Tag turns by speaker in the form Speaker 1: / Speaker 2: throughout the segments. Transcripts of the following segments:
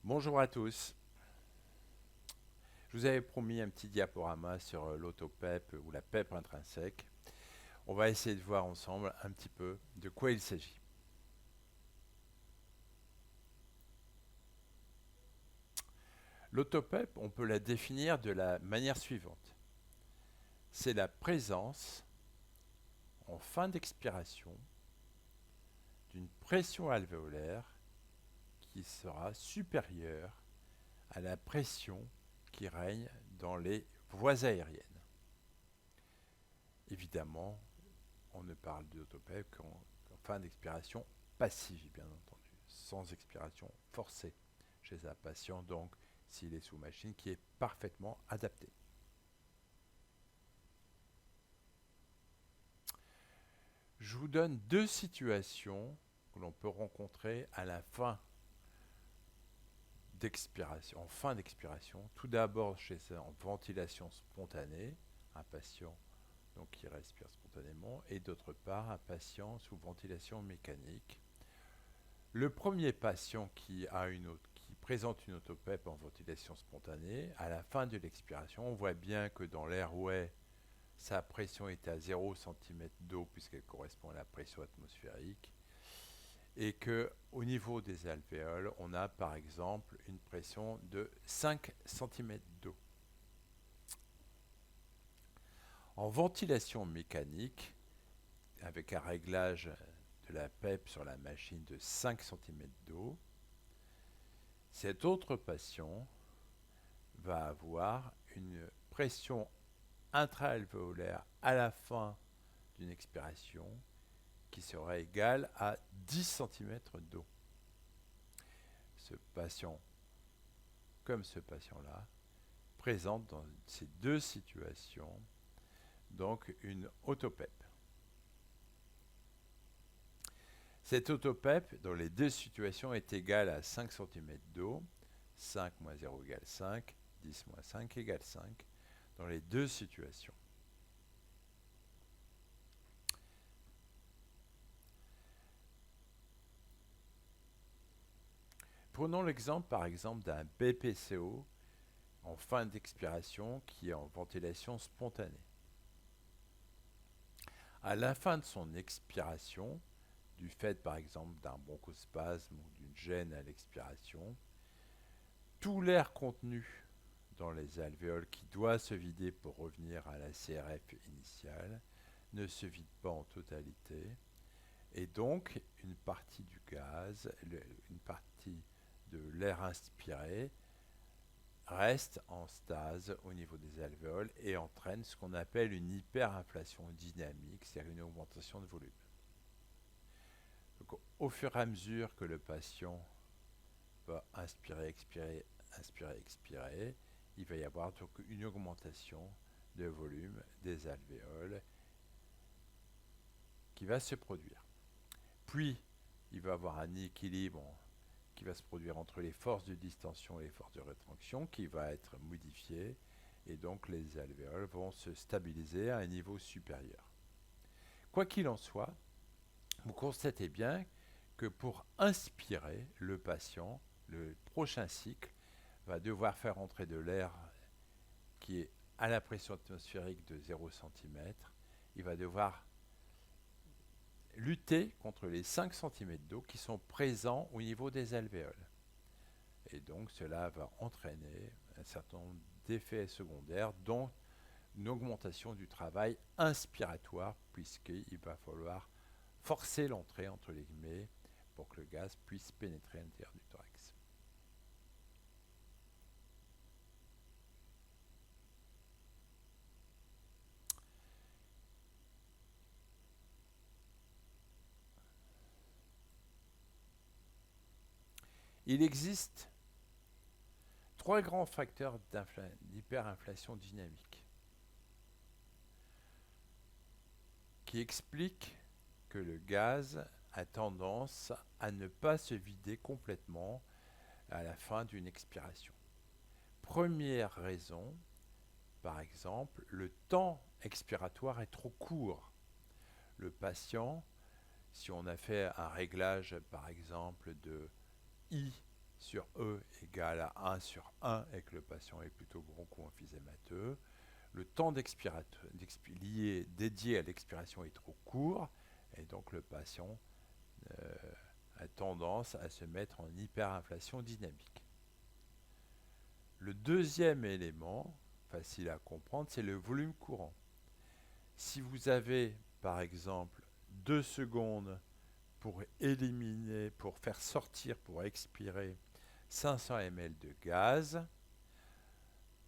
Speaker 1: Bonjour à tous. Je vous avais promis un petit diaporama sur l'autopep ou la PEP intrinsèque. On va essayer de voir ensemble un petit peu de quoi il s'agit. L'autopep, on peut la définir de la manière suivante. C'est la présence en fin d'expiration d'une pression alvéolaire qui sera supérieure à la pression qui règne dans les voies aériennes. Évidemment, on ne parle d'autopep qu'en fin d'expiration passive, bien entendu, sans expiration forcée chez un patient, donc s'il est sous machine, qui est parfaitement adapté. Je vous donne deux situations que l'on peut rencontrer à la fin d'expiration, en fin d'expiration. Tout d'abord en ventilation spontanée, un patient donc qui respire spontanément, et d'autre part un patient sous ventilation mécanique. Le premier patient qui présente une autopep en ventilation spontanée, à la fin de l'expiration, on voit bien que dans l'airway, sa pression est à 0 cm d'eau puisqu'elle correspond à la pression atmosphérique, et qu'au niveau des alvéoles, on a par exemple une pression de 5 cm d'eau. En ventilation mécanique, avec un réglage de la PEP sur la machine de 5 cm d'eau, cet autre patient va avoir une pression intra-alvéolaire à la fin d'une expiration qui sera égale à 10 cm d'eau. Ce patient, comme ce patient-là, présente dans ces deux situations donc une autopep. Cette autopep, dans les deux situations, est égale à 5 cm d'eau, 5 moins 0 égale 5, 10 moins 5 égale 5, dans les deux situations. Prenons l'exemple par exemple d'un BPCO en fin d'expiration qui est en ventilation spontanée. À la fin de son expiration, du fait par exemple d'un bronchospasme ou d'une gêne à l'expiration, tout l'air contenu dans les alvéoles qui doit se vider pour revenir à la CRF initiale ne se vide pas en totalité, et donc une partie du gaz, une partie de l'air inspiré reste en stase au niveau des alvéoles et entraîne ce qu'on appelle une hyperinflation dynamique, c'est-à-dire une augmentation de volume. Donc, au fur et à mesure que le patient va inspirer, expirer, il va y avoir donc une augmentation de volume des alvéoles qui va se produire. Puis, il va y avoir un équilibre qui va se produire entre les forces de distension et les forces de rétraction qui va être modifié, et donc les alvéoles vont se stabiliser à un niveau supérieur. Quoi qu'il en soit, vous constatez bien que pour inspirer, le patient, le prochain cycle, va devoir faire entrer de l'air qui est à la pression atmosphérique de 0 cm. Il va devoir lutter contre les 5 cm d'eau qui sont présents au niveau des alvéoles. Et donc cela va entraîner un certain nombre d'effets secondaires, dont une augmentation du travail inspiratoire, puisqu'il va falloir forcer l'entrée entre les guillemets pour que le gaz puisse pénétrer à l'intérieur du thorax. Il existe trois grands facteurs d'hyperinflation dynamique qui expliquent que le gaz a tendance à ne pas se vider complètement à la fin d'une expiration. Première raison, par exemple, le temps expiratoire est trop court. Le patient, si on a fait un réglage par exemple de I sur E égale à 1 sur 1 et que le patient est plutôt broncho-emphysémateux, le temps dédié à l'expiration est trop court et donc le patient a tendance à se mettre en hyperinflation dynamique. Le deuxième élément, facile à comprendre, c'est le volume courant. Si vous avez, par exemple, 2 secondes pour éliminer, pour faire sortir, pour expirer 500 ml de gaz,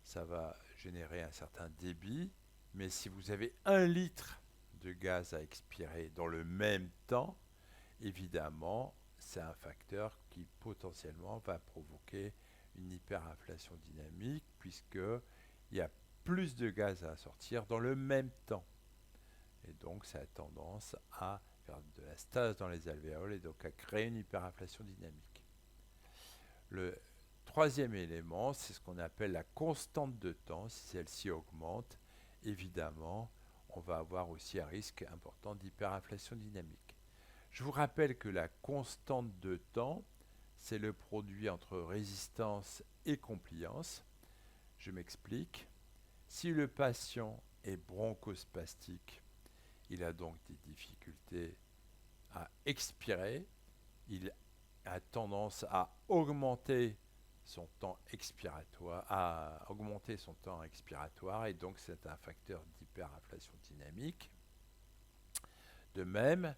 Speaker 1: ça va générer un certain débit, mais si vous avez 1 litre de gaz à expirer dans le même temps, évidemment, c'est un facteur qui potentiellement va provoquer une hyperinflation dynamique puisqu'il y a plus de gaz à sortir dans le même temps. Et donc, ça a tendance à faire de la stase dans les alvéoles et donc à créer une hyperinflation dynamique. Le troisième élément, c'est ce qu'on appelle la constante de temps. Si celle-ci augmente, évidemment, on va avoir aussi un risque important d'hyperinflation dynamique. Je vous rappelle que la constante de temps, c'est le produit entre résistance et compliance. Je m'explique. Si le patient est bronchospastique, il a donc des difficultés à expirer, il a tendance à augmenter son temps expiratoire, et donc c'est un facteur d'hyperinflation dynamique. De même,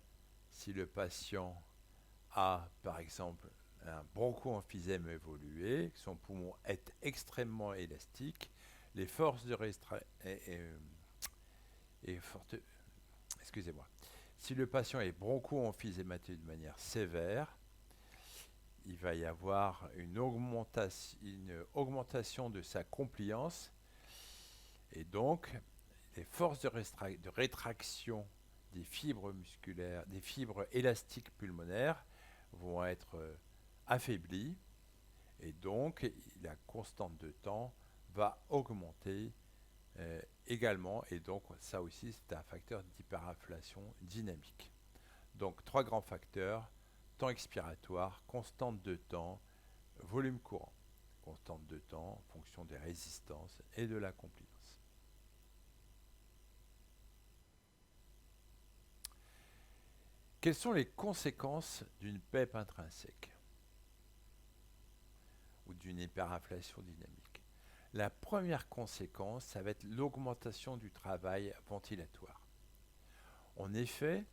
Speaker 1: si le patient a par exemple un broncho-emphysème évolué, son poumon est extrêmement élastique, les forces de excusez-moi. Si le patient est broncho-emphysématé de manière sévère, il va y avoir une augmentation de sa compliance et donc les forces de rétraction des fibres musculaires, des fibres élastiques pulmonaires vont être affaiblies et donc la constante de temps va augmenter également et donc ça aussi c'est un facteur d'hyperinflation dynamique. Donc 3 grands facteurs: temps expiratoire, constante de temps, volume courant. Constante de temps en fonction des résistances et de la compliance. Quelles sont les conséquences d'une PEP intrinsèque ou d'une hyperinflation dynamique? La première conséquence, ça va être l'augmentation du travail ventilatoire. En effet,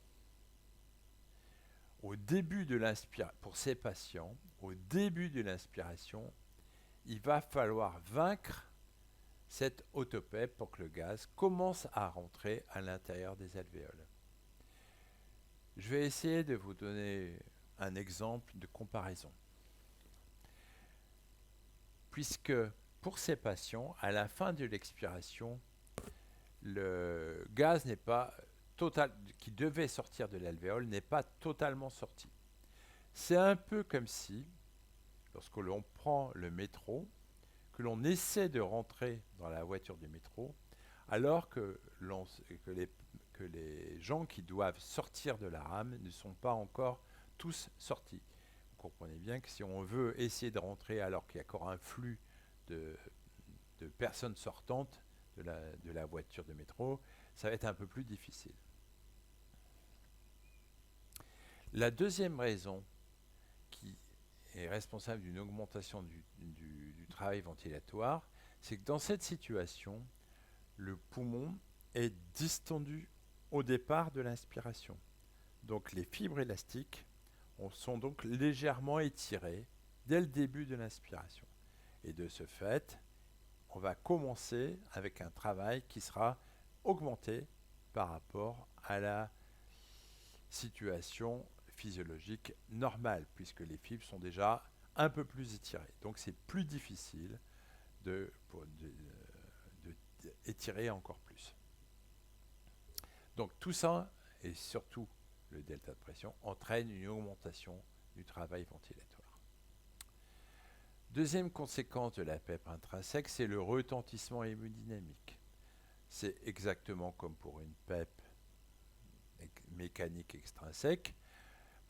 Speaker 1: au début de l'inspiration, pour ces patients, au début de l'inspiration, il va falloir vaincre cette autopèpe pour que le gaz commence à rentrer à l'intérieur des alvéoles. Je vais essayer de vous donner un exemple de comparaison. Puisque pour ces patients, à la fin de l'expiration, le gaz n'est pas qui devait sortir de l'alvéole n'est pas totalement sorti. C'est un peu comme si, lorsque l'on prend le métro, que l'on essaie de rentrer dans la voiture du métro, alors que les gens qui doivent sortir de la rame ne sont pas encore tous sortis. Vous comprenez bien que si on veut essayer de rentrer alors qu'il y a encore un flux de personnes sortantes de la voiture de métro, ça va être un peu plus difficile. La deuxième raison qui est responsable d'une augmentation du travail ventilatoire, c'est que dans cette situation, le poumon est distendu au départ de l'inspiration. Donc les fibres élastiques sont donc légèrement étirées dès le début de l'inspiration. Et de ce fait, on va commencer avec un travail qui sera augmenté par rapport à la situation physiologique normale, puisque les fibres sont déjà un peu plus étirées. Donc c'est plus difficile d'étirer encore plus. Donc tout ça, et surtout le delta de pression, entraîne une augmentation du travail ventilatoire. Deuxième conséquence de la PEP intrinsèque, c'est le retentissement hémodynamique. C'est exactement comme pour une PEP mécanique extrinsèque.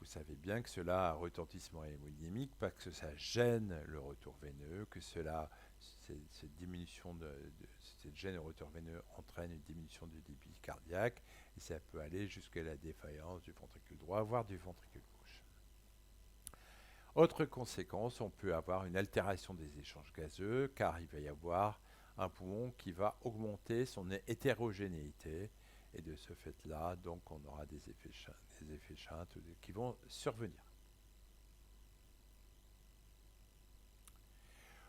Speaker 1: Vous savez bien que cela a un retentissement hémodynamique, parce que ça gêne le retour veineux, que cette diminution cette gêne au retour veineux entraîne une diminution du débit cardiaque, et ça peut aller jusqu'à la défaillance du ventricule droit, voire du ventricule gauche. Autre conséquence, on peut avoir une altération des échanges gazeux, car il va y avoir un poumon qui va augmenter son hétérogénéité, et de ce fait-là, donc, on aura des effets chintes qui vont survenir.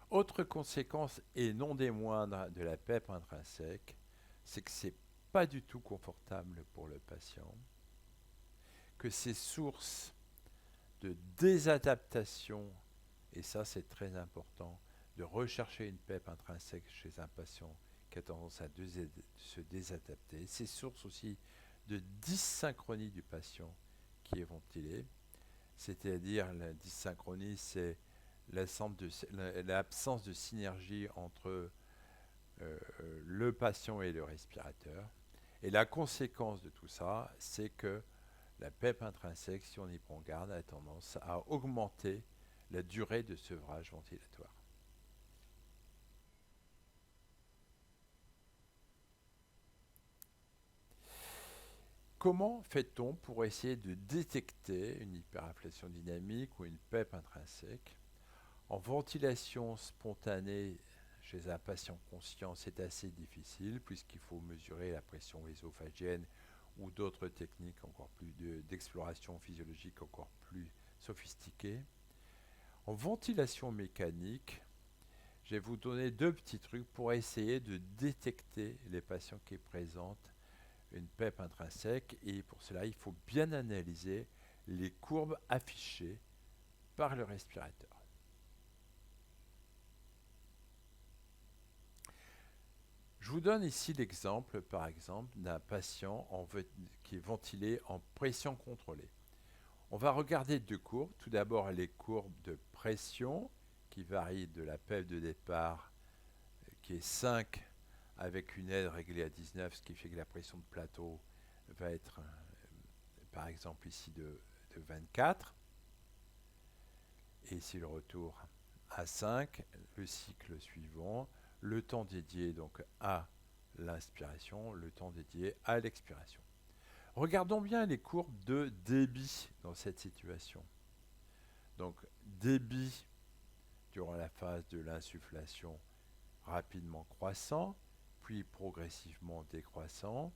Speaker 1: Autre conséquence, et non des moindres, de la PEP intrinsèque, c'est que c'est pas du tout confortable pour le patient, que c'est source de désadaptation, et ça c'est très important, de rechercher une PEP intrinsèque chez un patient qui a tendance à se désadapter. C'est source aussi de dysynchronie du patient qui est ventilé, c'est-à-dire la dysynchronie, c'est l'absence de synergie entre le patient et le respirateur. Et la conséquence de tout ça, c'est que la PEP intrinsèque, si on y prend garde, a tendance à augmenter la durée de sevrage ventilatoire. Comment fait-on pour essayer de détecter une hyperinflation dynamique ou une PEP intrinsèque? En ventilation spontanée chez un patient conscient, c'est assez difficile puisqu'il faut mesurer la pression ésophagienne ou d'autres techniques encore plus d'exploration physiologique encore plus sophistiquées. En ventilation mécanique, je vais vous donner deux petits trucs pour essayer de détecter les patients qui présentent une PEP intrinsèque, et pour cela, il faut bien analyser les courbes affichées par le respirateur. Je vous donne ici l'exemple, par exemple, d'un patient qui est ventilé en pression contrôlée. On va regarder deux courbes. Tout d'abord, les courbes de pression qui varient de la PEP de départ, qui est 5, avec une aide réglée à 19, ce qui fait que la pression de plateau va être, par exemple, ici de 24. Et ici le retour à 5, le cycle suivant, le temps dédié donc à l'inspiration, le temps dédié à l'expiration. Regardons bien les courbes de débit dans cette situation. Donc débit durant la phase de l'insufflation rapidement croissant, puis progressivement décroissant,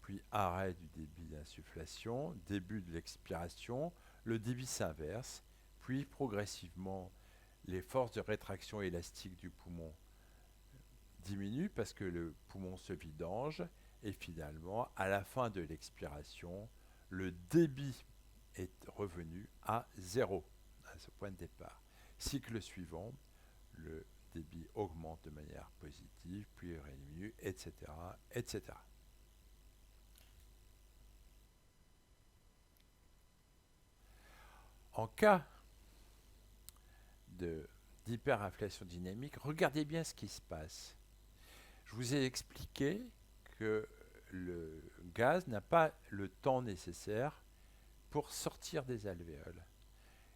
Speaker 1: puis arrêt du débit d'insufflation, début de l'expiration, le débit s'inverse, puis progressivement les forces de rétraction élastique du poumon diminuent parce que le poumon se vidange, et finalement, à la fin de l'expiration, le débit est revenu à 0, à ce point de départ. Cycle suivant, le débit augmente de manière positive, puis diminue, etc., etc. En cas d'hyperinflation dynamique, regardez bien ce qui se passe. Je vous ai expliqué que le gaz n'a pas le temps nécessaire pour sortir des alvéoles.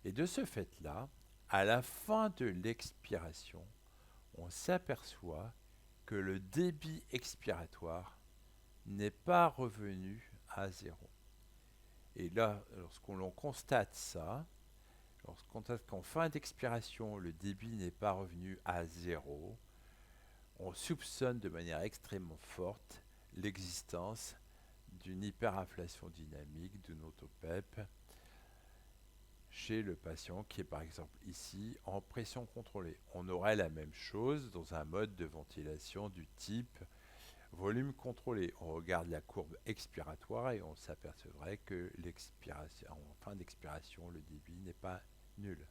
Speaker 1: Et de ce fait-là, à la fin de l'expiration, on s'aperçoit que le débit expiratoire n'est pas revenu à 0. Et là, lorsqu'on constate ça, lorsqu'on constate qu'en fin d'expiration, le débit n'est pas revenu à 0, on soupçonne de manière extrêmement forte l'existence d'une hyperinflation dynamique, d'une auto-PEP, chez le patient qui est par exemple ici en pression contrôlée. On aurait la même chose dans un mode de ventilation du type volume contrôlé. On regarde la courbe expiratoire et on s'apercevrait que en fin d'expiration, le débit n'est pas nul.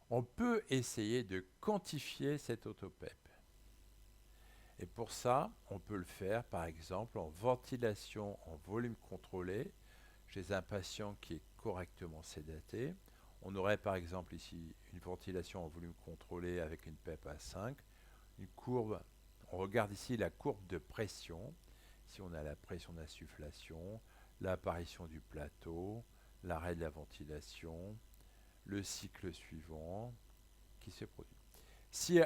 Speaker 1: On peut essayer de quantifier cette auto-PEP. Et pour ça, on peut le faire par exemple en ventilation en volume contrôlé chez un patient qui est correctement sédaté. On aurait par exemple ici une ventilation en volume contrôlé avec une PEP à 5, une courbe, on regarde ici la courbe de pression. Ici, on a la pression d'insufflation, l'apparition du plateau, l'arrêt de la ventilation, le cycle suivant qui se produit. Si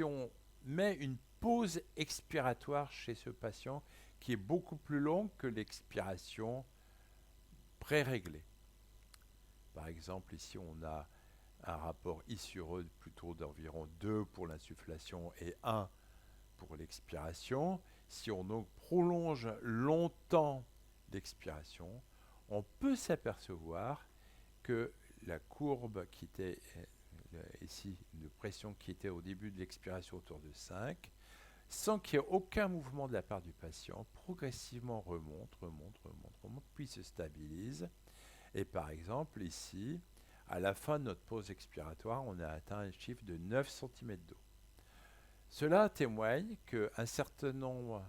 Speaker 1: on met une pause expiratoire chez ce patient qui est beaucoup plus longue que l'expiration pré-réglée. Par exemple, ici, on a un rapport I sur E plutôt d'environ 2 pour l'insufflation et 1 pour l'expiration. Si on prolonge longtemps l'expiration, on peut s'apercevoir que la courbe qui était ici, de pression qui était au début de l'expiration autour de 5, sans qu'il y ait aucun mouvement de la part du patient, progressivement remonte, puis se stabilise. Et par exemple, ici, à la fin de notre pause expiratoire, on a atteint un chiffre de 9 cm d'eau. Cela témoigne qu'un certain nombre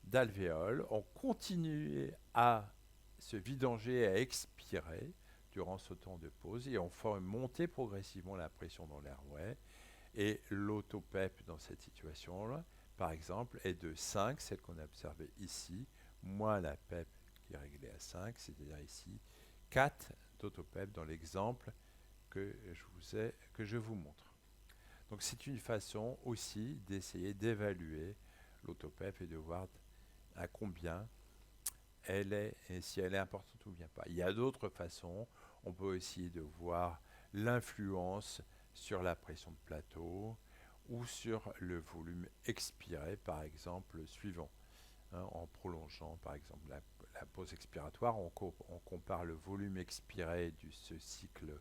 Speaker 1: d'alvéoles ont continué à se vidanger, à expirer durant ce temps de pause et ont fait monter progressivement la pression dans l'airway. Et l'autopep dans cette situation-là, par exemple, est de 5, celle qu'on a observée ici, moins la PEP qui est réglée à 5, c'est-à-dire ici 4 d'autopep dans l'exemple que je vous montre. Donc c'est une façon aussi d'essayer d'évaluer l'autopep et de voir à combien elle est, et si elle est importante ou bien pas. Il y a d'autres façons. On peut essayer de voir l'influence sur la pression de plateau ou sur le volume expiré, par exemple, suivant. En prolongeant, par exemple, la pause expiratoire, on compare le volume expiré de ce cycle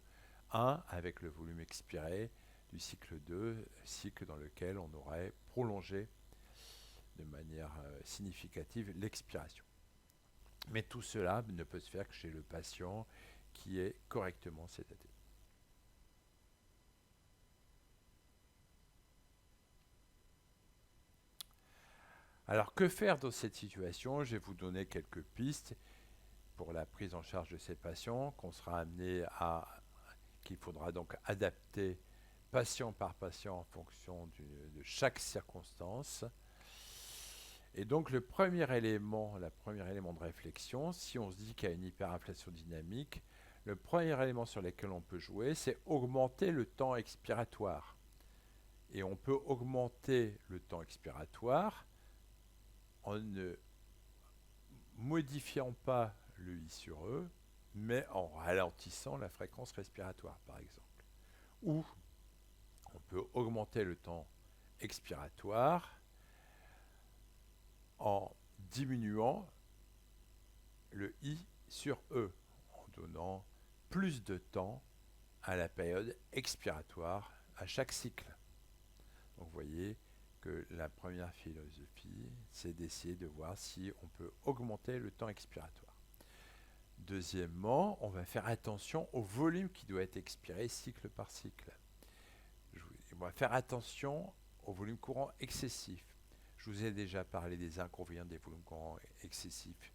Speaker 1: 1 avec le volume expiré du cycle 2, cycle dans lequel on aurait prolongé de manière significative l'expiration. Mais tout cela ne peut se faire que chez le patient qui est correctement sédaté. Alors que faire dans cette situation? Je vais vous donner quelques pistes pour la prise en charge de ces patients qu'il faudra donc adapter patient par patient en fonction de chaque circonstance. Et donc le premier élément de réflexion, si on se dit qu'il y a une hyperinflation dynamique, le premier élément sur lequel on peut jouer, c'est augmenter le temps expiratoire. Et on peut augmenter le temps expiratoire en ne modifiant pas le I sur E, mais en ralentissant la fréquence respiratoire, par exemple. Ou on peut augmenter le temps expiratoire en diminuant le I sur E, en donnant plus de temps à la période expiratoire à chaque cycle. Donc vous voyez que la première philosophie, c'est d'essayer de voir si on peut augmenter le temps expiratoire. Deuxièmement, on va faire attention au volume qui doit être expiré cycle par cycle. On va faire attention au volume courant excessif. Je vous ai déjà parlé des inconvénients des volumes courants excessifs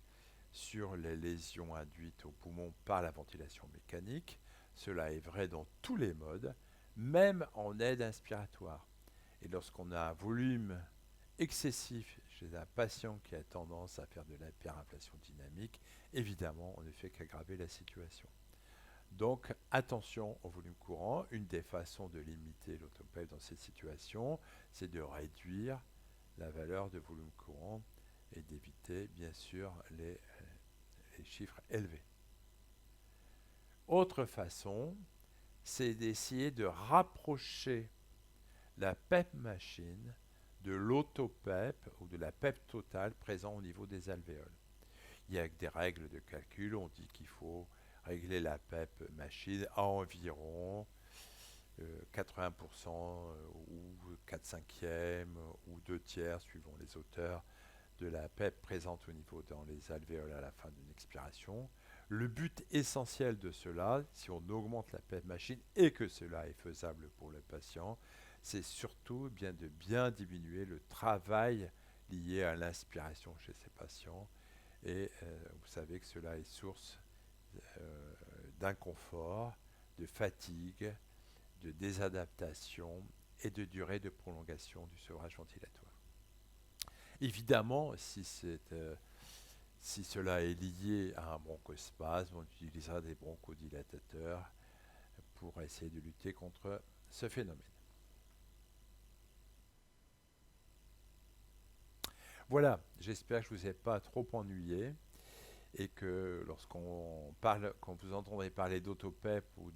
Speaker 1: sur les lésions induites au poumon par la ventilation mécanique. Cela est vrai dans tous les modes, même en aide inspiratoire. Et lorsqu'on a un volume excessif chez un patient qui a tendance à faire de l'hyperinflation dynamique, évidemment, on ne fait qu'aggraver la situation. Donc, attention au volume courant. Une des façons de limiter l'autopep dans cette situation, c'est de réduire la valeur de volume courant et d'éviter, bien sûr, les chiffres élevés. Autre façon, c'est d'essayer de rapprocher la PEP machine de l'autopep ou de la PEP totale présent au niveau des alvéoles. Il y a des règles de calcul, on dit qu'il faut régler la PEP machine à environ 80% ou 4/5 ou 2/3 suivant les auteurs de la PEP présente au niveau dans les alvéoles à la fin d'une expiration. Le but essentiel de cela, si on augmente la PEP machine et que cela est faisable pour le patient, c'est surtout de bien diminuer le travail lié à l'inspiration chez ces patients. Et vous savez que cela est source d'inconfort, de fatigue, de désadaptation et de durée de prolongation du sevrage ventilatoire. Évidemment, si cela est lié à un bronchospasme, on utilisera des bronchodilatateurs pour essayer de lutter contre ce phénomène. Voilà, j'espère que je ne vous ai pas trop ennuyé et que quand vous entendrez parler d'autopep ou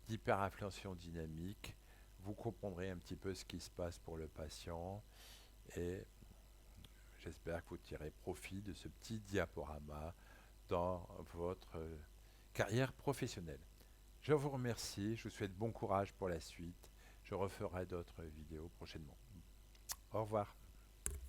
Speaker 1: d'hyperinflation dynamique, vous comprendrez un petit peu ce qui se passe pour le patient et j'espère que vous tirez profit de ce petit diaporama dans votre carrière professionnelle. Je vous remercie, je vous souhaite bon courage pour la suite. Je referai d'autres vidéos prochainement. Au revoir.